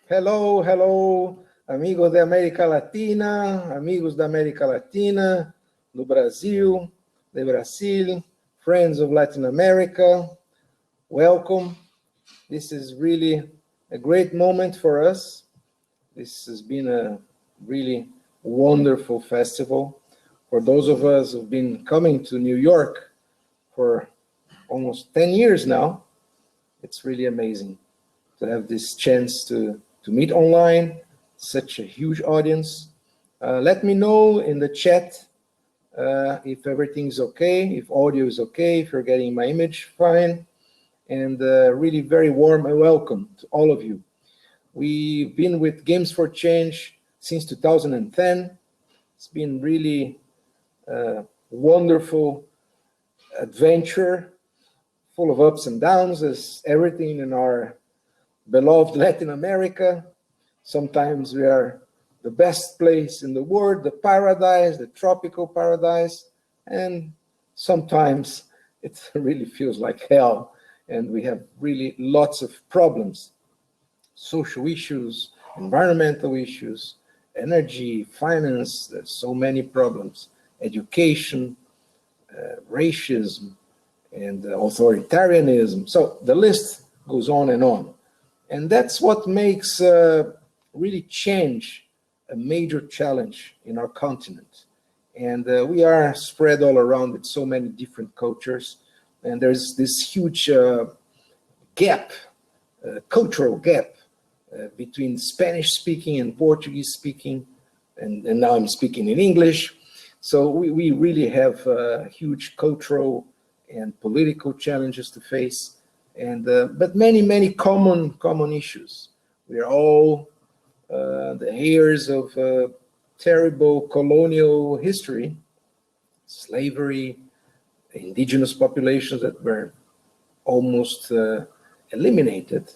Hello, hello, amigos de América Latina, amigos da América Latina, do Brasil, de Brasil, friends of Latin America, welcome. This is really a great moment for us. This has been a really wonderful festival. For those of us who've been coming to New York for almost 10 years now, it's really amazing to have this chance to meet online, such a huge audience. Let me know in the chat if everything's okay, if audio is okay, if you're getting my image fine, and really very warm and welcome to all of you. We've been with Games for Change since 2010. It's been really a wonderful adventure, full of ups and downs, as everything in our beloved Latin America. Sometimes we are the best place in the world, the paradise, the tropical paradise, and sometimes it really feels like hell, and we have really lots of problems, social issues, environmental issues, energy, finance, there's so many problems, education, racism, and authoritarianism. So the list goes on and on. And that's what makes really change a major challenge in our continent. And we are spread all around with so many different cultures. And there's this huge gap, cultural gap between Spanish speaking and Portuguese speaking. And now I'm speaking in English. So we really have huge cultural and political challenges to face. And but many common issues. We are all the heirs of terrible colonial history, slavery, indigenous populations that were almost eliminated.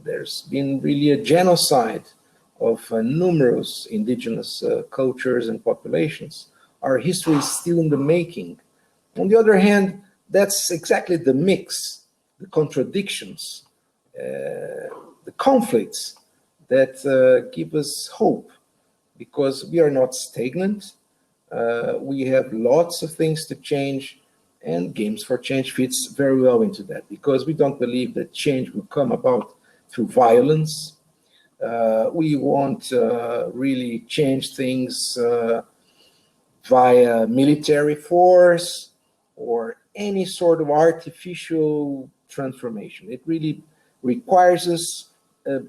There's been really a genocide of numerous indigenous cultures and populations. Our history is still in the making. On the other hand, that's exactly the mix, the contradictions, the conflicts that give us hope, because we are not stagnant. We have lots of things to change, and Games for Change fits very well into that, because we don't believe that change will come about through violence. We won't really change things via military force or any sort of artificial transformation. It really requires us a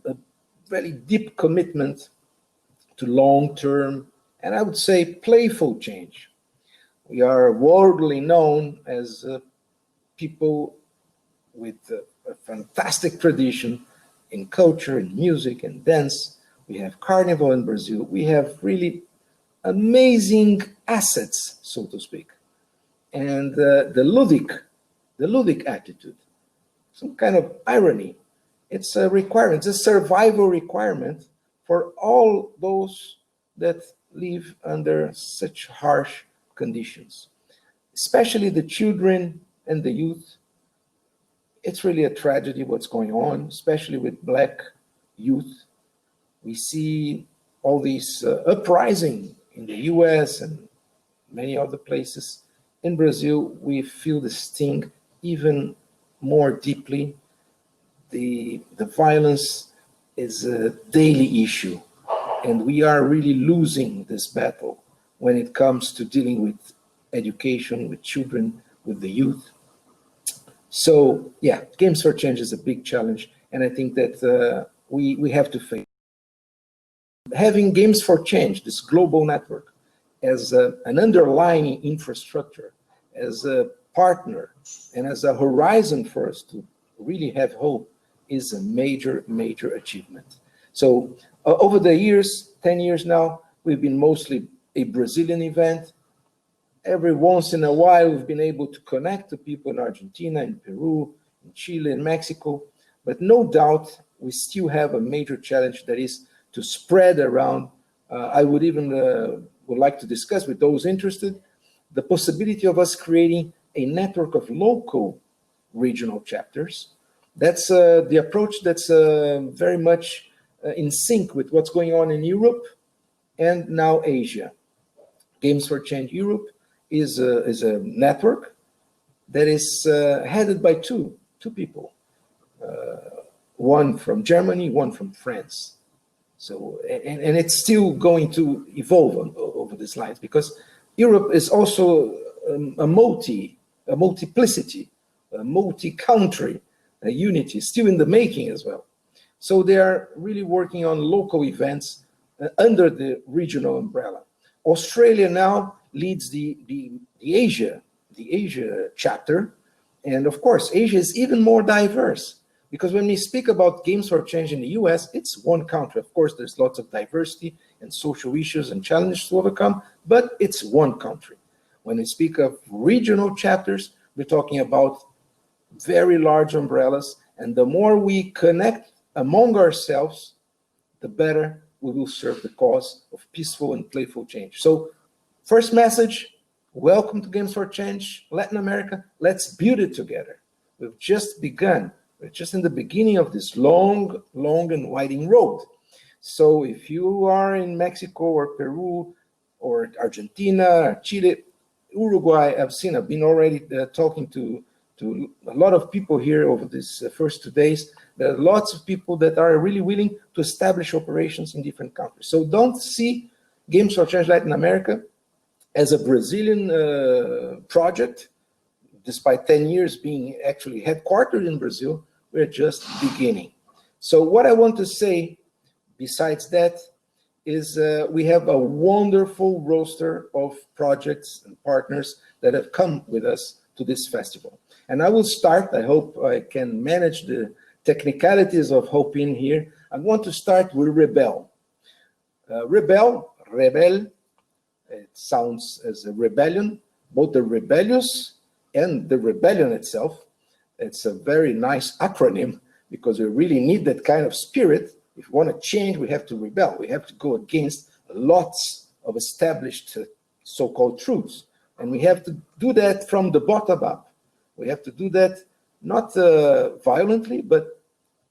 very deep commitment to long-term, and I would say playful change. We are worldly known as people with a fantastic tradition in culture, in music, and dance. We have carnival in Brazil. We have really amazing assets, so to speak. And the ludic attitude, some kind of irony. It's a requirement, it's a survival requirement for all those that live under such harsh conditions, especially the children and the youth. It's really a tragedy what's going on, especially with Black youth. We see all these uprising in the US and many other places. In Brazil, we feel the sting even more deeply. The violence is a daily issue, and we are really losing this battle when it comes to dealing with education, with children, with the youth. So yeah, Games for Change is a big challenge, and I think that we have to face. Having Games for Change, this global network, as an underlying infrastructure, as a partner, and as a horizon for us to really have hope, is a major achievement. So over the years, 10 years now, we've been mostly a Brazilian event. Every once in a while, we've been able to connect to people in Argentina, in Peru, in Chile, in Mexico. But no doubt, we still have a major challenge, that is to spread around. I would even would like to discuss with those interested the possibility of us creating a network of local regional chapters. That's the approach that's very much in sync with what's going on in Europe and now Asia. Games for Change Europe is a network that is headed by two people, one from Germany, one from France. So, and it's still going to evolve over these lines, because Europe is also a multiplicity, a multi-country unity, still in the making as well. So they are really working on local events under the regional umbrella. Australia now leads the Asia chapter. And of course, Asia is even more diverse, because when we speak about Games for Change in the US, it's one country. Of course, there's lots of diversity and social issues and challenges to overcome, but it's one country. When we speak of regional chapters, we're talking about very large umbrellas, and the more we connect among ourselves, the better we will serve the cause of peaceful and playful change. So, first message, welcome to Games for Change, Latin America. Let's build it together. We've just begun. We're just in the beginning of this long and winding road. So if you are in Mexico or Peru or Argentina, Chile, Uruguay, I've been already talking to a lot of people here over these first 2 days. There are lots of people that are really willing to establish operations in different countries. So don't see Games for Change Latin America as a Brazilian project. Despite 10 years being actually headquartered in Brazil, we're just beginning. So what I want to say besides that is we have a wonderful roster of projects and partners that have come with us to this festival. And I will start, I hope I can manage the technicalities of hoping here. I want to start with Rebel. Rebel, it sounds as a rebellion, both the rebellious and the rebellion itself. It's a very nice acronym, because we really need that kind of spirit. If we want to change, we have to rebel. We have to go against lots of established so-called truths. And we have to do that from the bottom up. We have to do that not violently, but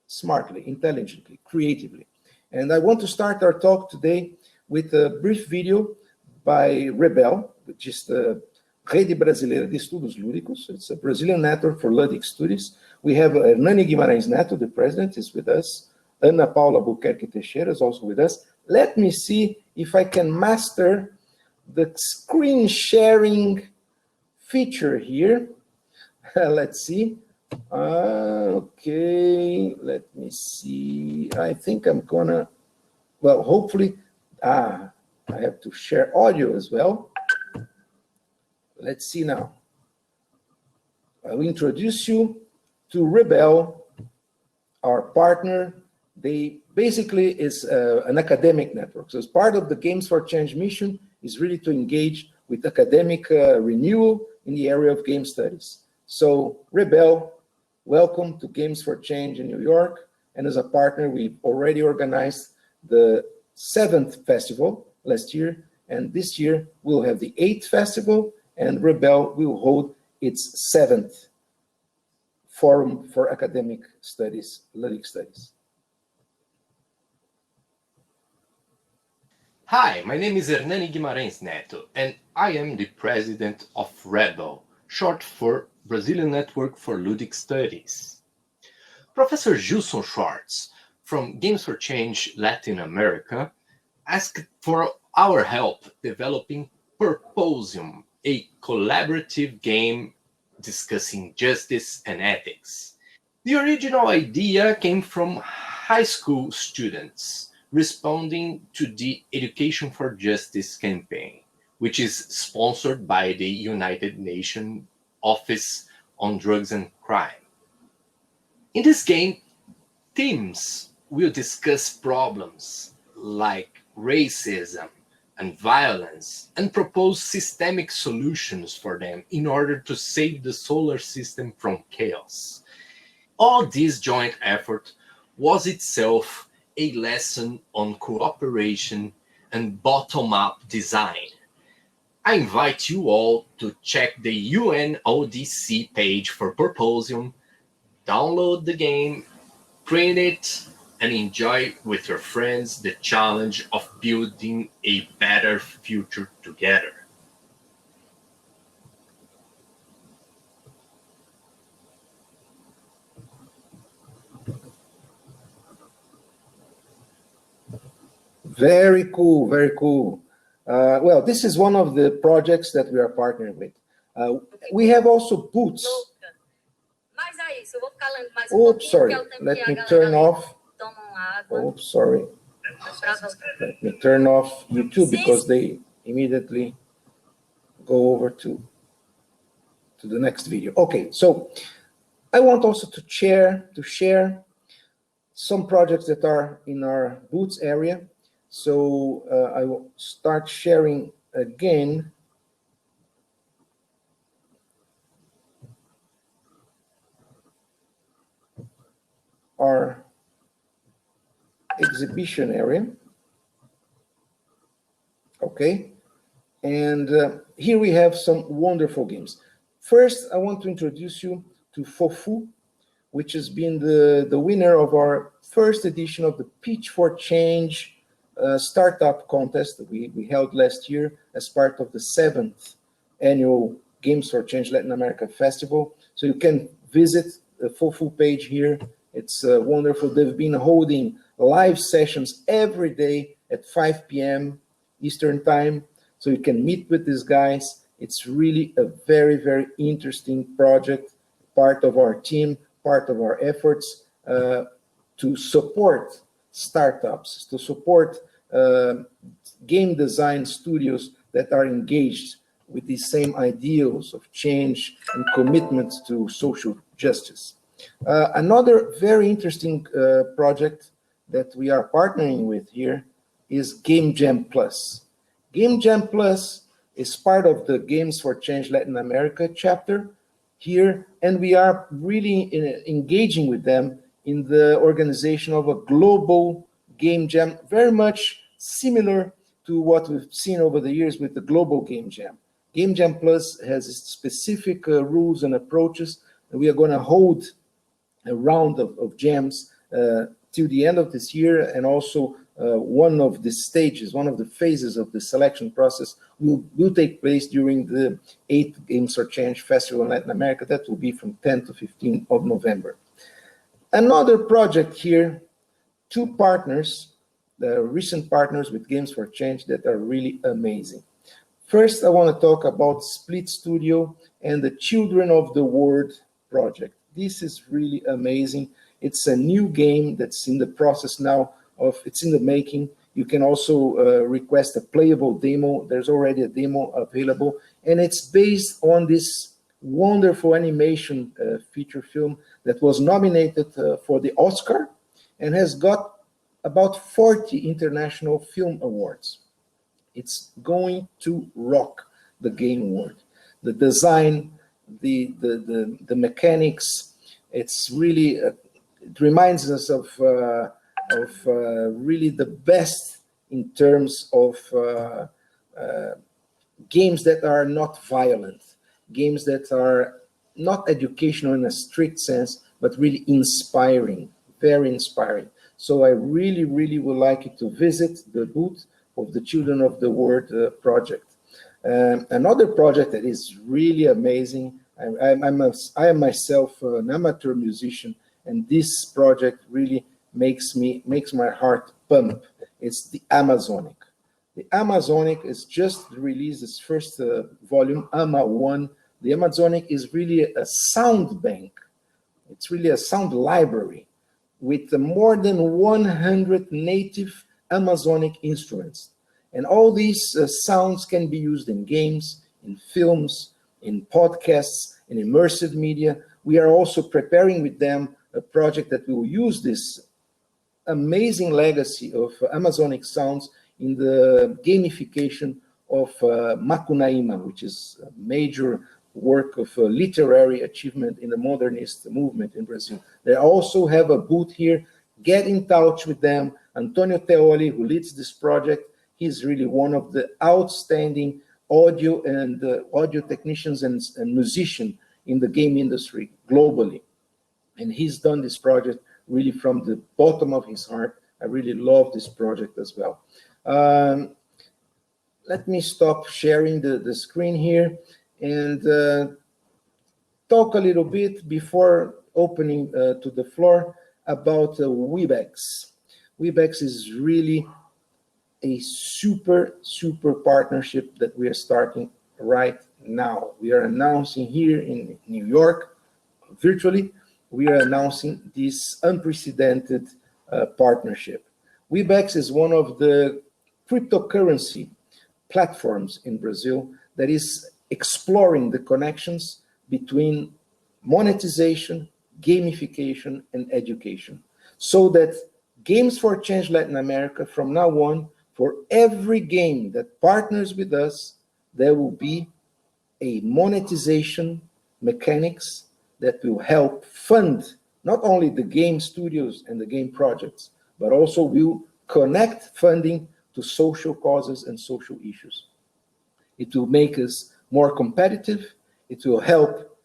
smartly, intelligently, creatively. And I want to start our talk today with a brief video by Rebel, which is the Rede Brasileira de Estudos Lúdicos. It's a Brazilian network for ludic studies. We have Hernani Guimarães Neto, the president, is with us. Ana Paula Buquerque Teixeira is also with us. Let me see if I can master the screen sharing feature here. Let's see. Okay, let me see. I think I'm gonna, well, hopefully, I have to share audio as well. Let's see now. I will introduce you to Rebel, our partner. They basically is an academic network. So as part of the Games for Change mission is really to engage with academic renewal in the area of game studies. So Rebel, welcome to Games for Change in New York. And as a partner, we've already organized the 7th festival last year. And this year we'll have the 8th festival, and Rebel will hold its 7th Forum for Academic Studies, Ludic Studies. Hi, my name is Hernani Guimarães Neto, and I am the president of Rebel, short for Brazilian Network for Ludic Studies. Professor Gilson Schwartz from Games for Change Latin America asked for our help developing Purposium, a collaborative game discussing justice and ethics. The original idea came from high school students responding to the Education for Justice campaign, which is sponsored by the United Nations Office on Drugs and Crime. In this game, teams will discuss problems like racism and violence and propose systemic solutions for them in order to save the solar system from chaos. All this joint effort was itself a lesson on cooperation and bottom-up design. I invite you all to check the UNODC page for Purposium, download the game, print it, and enjoy with your friends the challenge of building a better future together. Very cool, very cool. Well, this is one of the projects that we are partnering with. We have also booths. Oops, sorry. Let me turn off. Oops, sorry. Let me turn off YouTube because they immediately go over to the next video. Okay, so I want also to share some projects that are in our booths area. So I will start sharing again. Our exhibition area. Okay, and here we have some wonderful games. First, I want to introduce you to Fofu, which has been the winner of our first edition of the Pitch for Change startup contest that we held last year as part of the 7th annual Games for Change Latin America Festival. So you can visit the Fofu page here. It's wonderful. They've been holding live sessions every day at 5 p.m. Eastern time. So you can meet with these guys. It's really a very, very interesting project, part of our team, part of our efforts to support startups, to support game design studios that are engaged with the same ideals of change and commitment to social justice. Another very interesting project that we are partnering with here is Game Jam Plus. Game Jam Plus is part of the Games for Change Latin America chapter here, and we are really engaging with them in the organization of a global game jam, very much similar to what we've seen over the years with the global game jam. Game Jam Plus has specific rules and approaches, and we are going to hold a round of jams till the end of this year, and also one of the stages, one of the phases of the selection process will take place during the 8th Games for Change Festival in Latin America. That will be from 10 to 15 of November. Another project here, two partners, the recent partners with Games for Change that are really amazing. First, I want to talk about Split Studio and the Children of the World project. This is really amazing. It's a new game that's in the process now of, it's in the making. You can also request a playable demo. There's already a demo available, and it's based on this wonderful animation feature film that was nominated for the Oscar and has got about 40 international film awards. It's going to rock the game world. The design, the mechanics, it's really, it reminds us of really the best in terms of games that are not violent, games that are not educational in a strict sense, but really inspiring, very inspiring. So I really, really would like you to visit the booth of the Children of the World project. Another project that is really amazing, I am myself an amateur musician, and this project really makes my heart pump. It's the Amazonic. The Amazonic is just released its first volume, AMA 1. The Amazonic is really a sound bank. It's really a sound library with more than 100 native Amazonic instruments. And all these sounds can be used in games, in films, in podcasts, in immersive media. We are also preparing with them a project that will use this amazing legacy of Amazonic sounds in the gamification of Macunaíma, which is a major work of literary achievement in the modernist movement in Brazil. They also have a booth here. Get in touch with them. Antonio Teoli, who leads this project, he's really one of the outstanding audio and audio technicians and musicians in the game industry globally. And he's done this project really from the bottom of his heart. I really love this project as well. Let me stop sharing the screen here and talk a little bit before opening to the floor about Webex. Webex is really a super partnership that we are starting right now. We are announcing here in New York, virtually, we are announcing this unprecedented partnership. Webex is one of the cryptocurrency platforms in Brazil that is exploring the connections between monetization, gamification, and education, so that Games for Change Latin America, from now on, for every game that partners with us, there will be a monetization mechanics that will help fund not only the game studios and the game projects, but also will connect funding to social causes and social issues. It will make us more competitive. It will help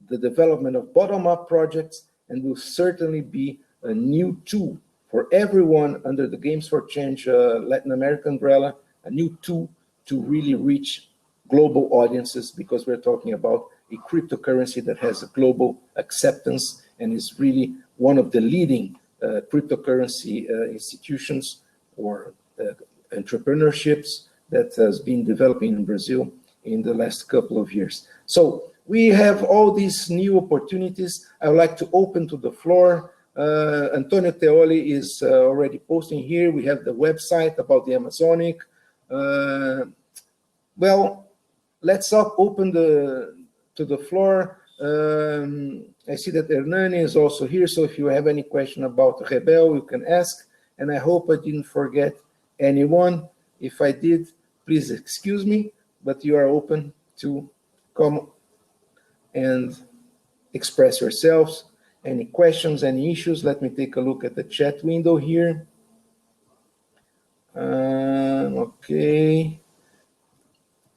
the development of bottom-up projects, and will certainly be a new tool for everyone under the Games for Change Latin America umbrella, a new tool to really reach global audiences, because we're talking about a cryptocurrency that has a global acceptance and is really one of the leading cryptocurrency institutions or entrepreneurships that has been developing in Brazil in the last couple of years. So we have all these new opportunities. I would like to open to the floor. Antonio Teoli is already posting here. We have the website about the Amazonic. Well, let's open to the floor. I see that Hernani is also here, so if you have any question about Rebel, you can ask. And I hope I didn't forget anyone. If I did, please excuse me, but you are open to come and express yourselves. Any questions, any issues? Let me take a look at the chat window here. Okay.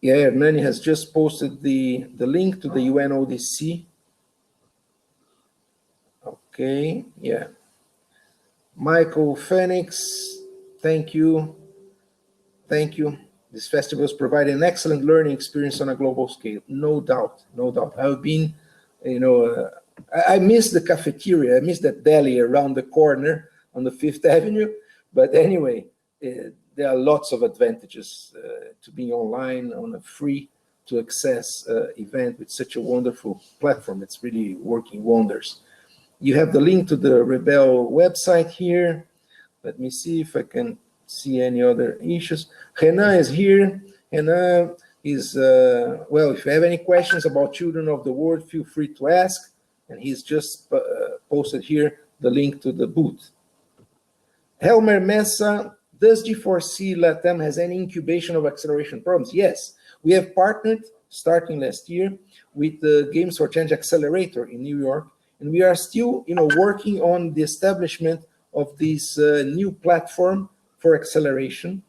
Yeah, Hernani has just posted the link to the UNODC. Okay, yeah. Michael Phoenix, thank you. Thank you. These festivals provide an excellent learning experience on a global scale. No doubt, no doubt. I've been, I miss the cafeteria. I miss that deli around the corner on the 5th Avenue. But anyway, there are lots of advantages to being online on a free to access event with such a wonderful platform. It's really working wonders. You have the link to the Rebel website here. Let me see if I can see any other issues. Renan is here. Renan is, well, if you have any questions about Children of the World, feel free to ask. And he's just posted here the link to the booth. Helmer Mesa, does G4C Latam has any incubation of acceleration programs? Yes, we have partnered starting last year with the Games for Change Accelerator in New York, and we are still, working on the establishment of this new platform for acceleration,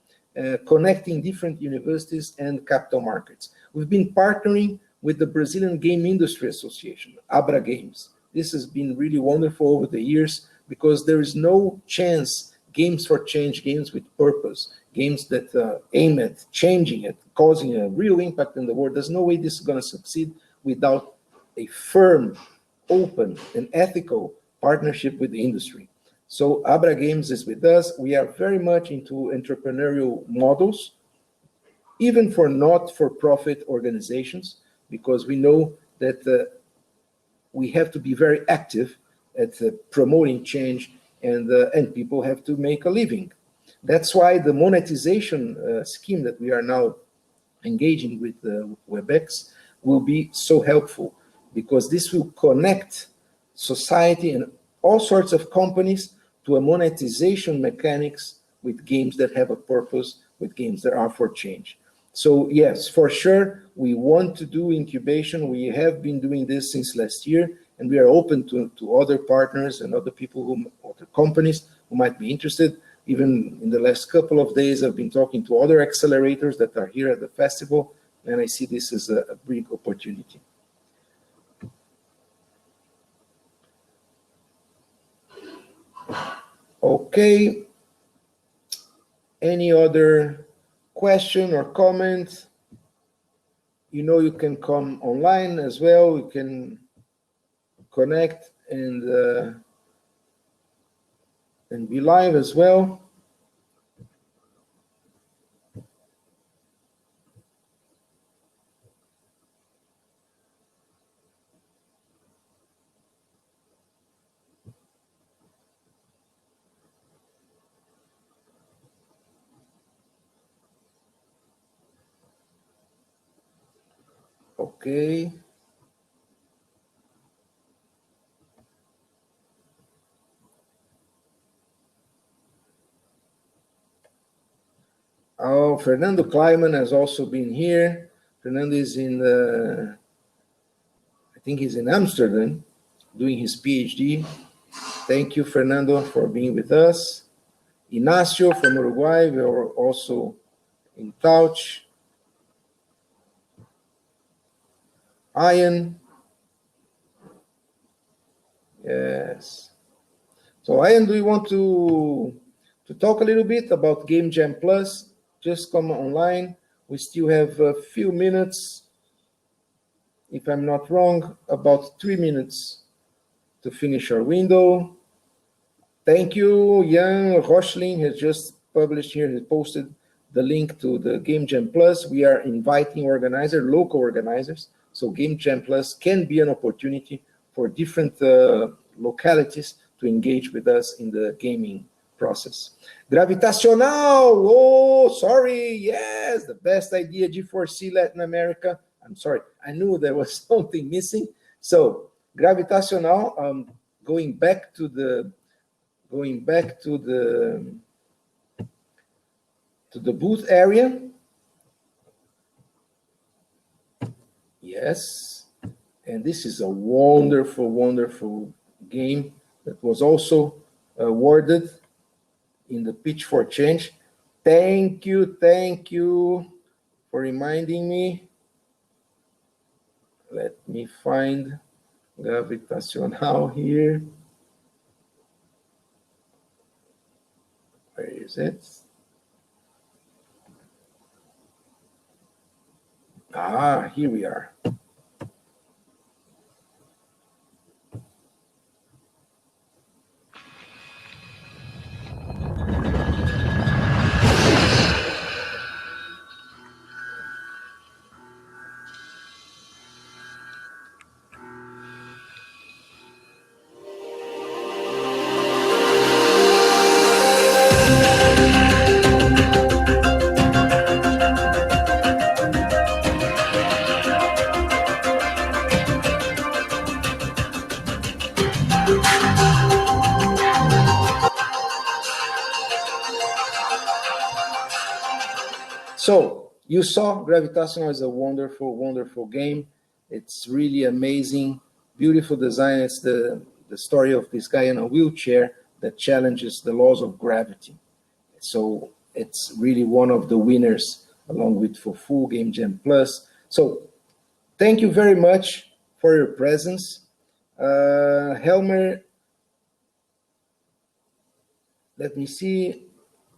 connecting different universities and capital markets. We've been partnering with the Brazilian Game Industry Association, Abra Games. This has been really wonderful over the years, because there is no chance games for change, games with purpose, games that aim at changing it, causing a real impact in the world. There's no way this is going to succeed without a firm, open, and ethical partnership with the industry. So Abra Games is with us. We are very much into entrepreneurial models, even for not-for-profit organizations, because we know that we have to be very active at promoting change, and people have to make a living. That's why the monetization scheme that we are now engaging with Webex will be so helpful, because this will connect society and all sorts of companies to a monetization mechanics with games that have a purpose, with games that are for change. So yes, for sure, we want to do incubation. We have been doing this since last year, and we are open to other partners and other people, other companies who might be interested. Even in the last couple of days, I've been talking to other accelerators that are here at the festival, and I see this as a big opportunity. Okay. Any other question or comment? You know, you can come online as well. You can connect and be live as well. Okay. Oh, Fernando Kleiman has also been here. Fernando is in I think he's in Amsterdam doing his PhD. Thank you, Fernando, for being with us. Ignacio from Uruguay, we are also in touch. Ian. Yes. So Ian, do you want to talk a little bit about Game Jam Plus? Just come online. We still have a few minutes, if I'm not wrong, about 3 minutes to finish our window. Thank you. Jan Rochling has just published here, he posted the link to the Game Jam Plus. We are inviting organizers, local organizers. So Game Jam Plus can be an opportunity for different localities to engage with us in the gaming process. Gravitational, oh, sorry, yes, the best idea, G4C Latin America. I'm sorry, I knew there was something missing. So Gravitational, going back to the booth area. Yes, and this is a wonderful, wonderful game that was also awarded in the Pitch for Change. Thank you for reminding me. Let me find Gravitational here. Where is it? Ah, here we are. So you saw Gravitational is a wonderful, wonderful game. It's really amazing, beautiful design. It's the story of this guy in a wheelchair that challenges the laws of gravity. So it's really one of the winners along with Fufu, Game Jam Plus. So thank you very much for your presence. Helmer, let me see.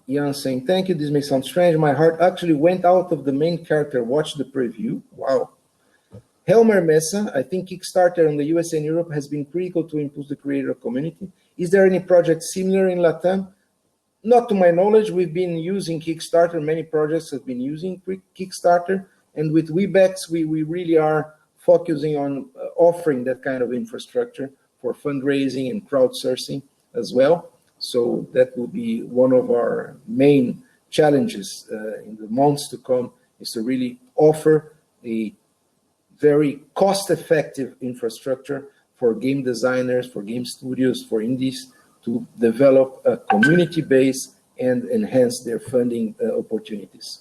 Jan saying, thank you. This may sound strange. My heart actually went out of the main character. Watch the preview. Wow. Helmer Mesa, I think Kickstarter in the USA and Europe has been critical to impulse the creator community. Is there any project similar in Latam? Not to my knowledge. We've been using Kickstarter. Many projects have been using Kickstarter. And with Webex, we really are focusing on offering that kind of infrastructure for fundraising and crowdsourcing as well. So that will be one of our main challenges in the months to come, is to really offer a very cost-effective infrastructure for game designers, for game studios, for indies to develop a community base and enhance their funding opportunities.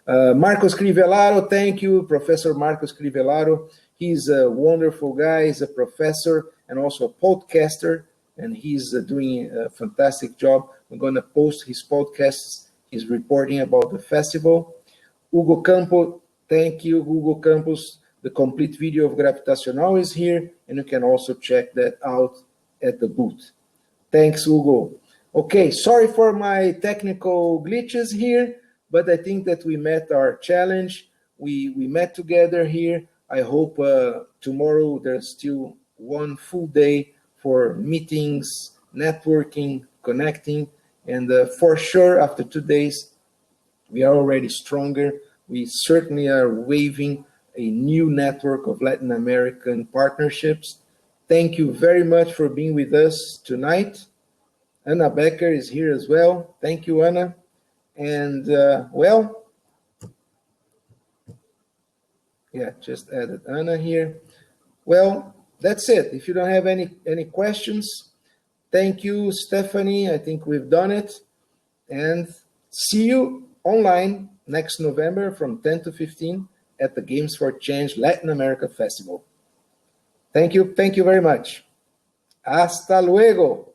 Marcos Crivellaro, thank you, Professor Marcos Crivellaro. He's a wonderful guy. He's a professor and also a podcaster, and he's doing a fantastic job. I'm going to post his podcasts. He's reporting about the festival. Hugo Campos, thank you, Hugo Campos. The complete video of Gravitational is here, and you can also check that out at the booth. Thanks, Hugo. Okay, sorry for my technical glitches here, but I think that we met our challenge. We met together here. I hope tomorrow there's still one full day for meetings, networking, connecting, and for sure after 2 days, we are already stronger. We certainly are waving a new network of Latin American partnerships. Thank you very much for being with us tonight. Anna Becker is here as well. Thank you, Anna. And well, yeah, just added Anna here. Well, that's it. If you don't have any questions, thank you, Stephanie. I think we've done it. And see you online next November from 10 to 15 at the Games for Change Latin America Festival. Thank you very much. Hasta luego.